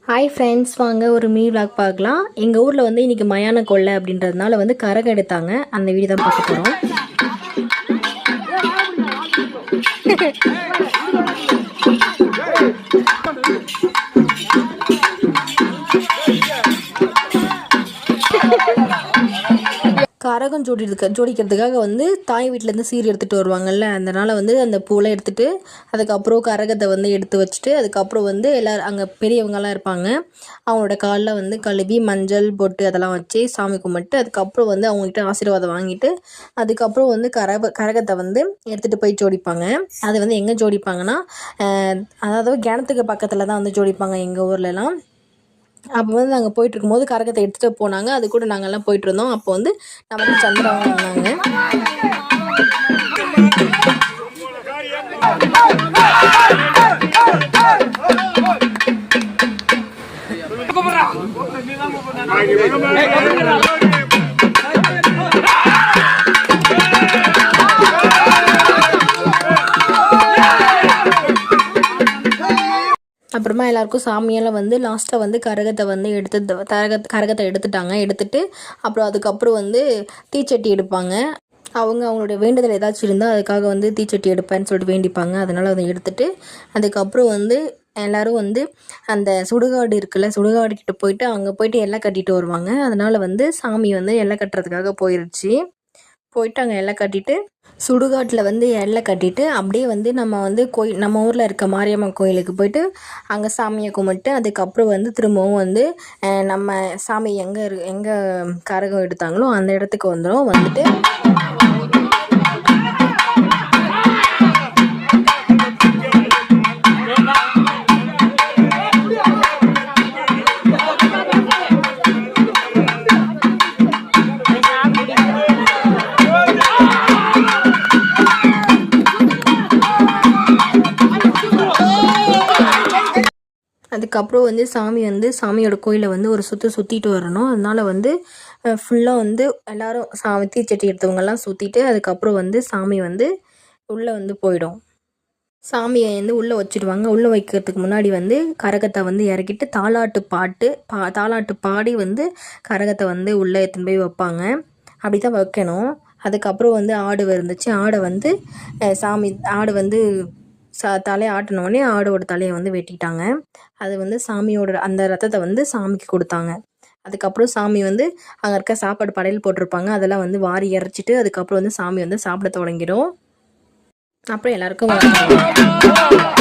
Hi friends, வாங்க ஒரு me vlog பார்க்கலாம். எங்கள் ஊரில் வந்து இன்றைக்கி மயான கொள்ளை அப்படின்றதுனால வந்து கரகம் எடுத்தாங்க. அந்த வீடியோ தான் பார்க்க போகிறோம். கரகம் ஜோடிக்கிறதுக்காக வந்து தாய் வீட்டிலேருந்து சீர் எடுத்துகிட்டு வருவாங்கள்ல, அதனால் வந்து அந்த பூவை எடுத்துகிட்டு அதுக்கப்புறம் கரகத்தை வந்து எடுத்து வச்சுட்டு அதுக்கப்புறம் வந்து எல்லோரும் அங்கே பெரியவங்கெல்லாம் இருப்பாங்க. அவங்களோட காலில் வந்து கழுவி மஞ்சள் பொட்டு அதெல்லாம் வச்சு சாமி கும்பிட்டு அதுக்கப்புறம் வந்து அவங்ககிட்ட ஆசீர்வாதம் வாங்கிட்டு அதுக்கப்புறம் வந்து கரகத்தை வந்து எடுத்துகிட்டு போய் ஜோடிப்பாங்க. அது வந்து எங்கே ஜோடிப்பாங்கன்னா, அதாவது கிணத்துக்கு பக்கத்தில் தான் வந்து ஜோடிப்பாங்க எங்கள் ஊர்லலாம். அப்போ வந்து நாங்கள் போயிட்டுருக்கும்போது கரகத்தை எடுத்துகிட்டு போனாங்க. அது கூட நாங்கள்லாம் போயிட்டுருந்தோம். அப்போ வந்து நமக்கு சந்திரவங்க வந்தாங்க. அப்புறமா எல்லாருக்கும் சாமியெல்லாம் வந்து லாஸ்ட்டாக வந்து கரகத்தை வந்து கரகத்தை எடுத்துட்டாங்க. எடுத்துட்டு அப்புறம் அதுக்கப்புறம் வந்து தீச்சட்டி எடுப்பாங்க. அவங்களுடைய வேண்டுதல் ஏதாச்சும் இருந்தால் அதுக்காக வந்து தீச்சட்டி எடுப்பேன்னு சொல்லிட்டு வேண்டிப்பாங்க. அதனால் அதை எடுத்துகிட்டு அதுக்கப்புறம் வந்து எல்லோரும் வந்து அந்த சுடுகாடு இருக்குல்ல, சுடுகாடு கிட்ட போயிட்டு அங்கே போயிட்டு எல்லை கட்டிட்டு வருவாங்க. அதனால் வந்து சாமி வந்து எல்லை கட்டுறதுக்காக போயிட்டு அங்கே எல்லை கட்டிட்டு சுடுகாட்டில் வந்து எல்லை கட்டிட்டு அப்படியே வந்து நம்ம வந்து நம்ம ஊரில் இருக்க மாரியம்மன் கோயிலுக்கு போயிட்டு அங்கே சாமியை கும்பிட்டு அதுக்கப்புறம் வந்து திரும்பவும் வந்து நம்ம சாமி எங்கே கரகம் எடுத்தாங்களோ அந்த இடத்துக்கு வந்துட்டு அதுக்கப்புறம் வந்து சாமியோட கோயிலை வந்து ஒரு சுற்றிட்டு வரணும். அதனால் வந்து ஃபுல்லாக வந்து எல்லோரும் தீச்சட்டி எடுத்தவங்கெல்லாம் சுற்றிட்டு அதுக்கப்புறம் வந்து சாமி வந்து உள்ளே வந்து போயிடும். சாமியை வந்து உள்ளே வச்சுடுவாங்க. உள்ளே வைக்கிறதுக்கு முன்னாடி வந்து கரகத்தை வந்து இறக்கிட்டு தாலாட்டு பாடி வந்து கரகத்தை வந்து உள்ளே எடுத்துன்னு போய் வைப்பாங்க. அப்படி தான் வைக்கணும். அதுக்கப்புறம் வந்து ஆடு இருந்துச்சு. ஆடு வந்து தலையை ஆட்டினோடனே ஆடோட தலையை வந்து வெட்டிட்டாங்க. அது வந்து சாமியோட அந்த ரத்தத்தை வந்து சாமிக்கு கொடுத்தாங்க. அதுக்கப்புறம் சாமி வந்து அங்கே இருக்க சாப்பாடு படையல் போட்டிருப்பாங்க. அதெல்லாம் வந்து வாரி இறைச்சிட்டு அதுக்கப்புறம் வந்து சாமி வந்து சாப்பிட தொடங்கிடும். அப்புறம் எல்லாருக்கும்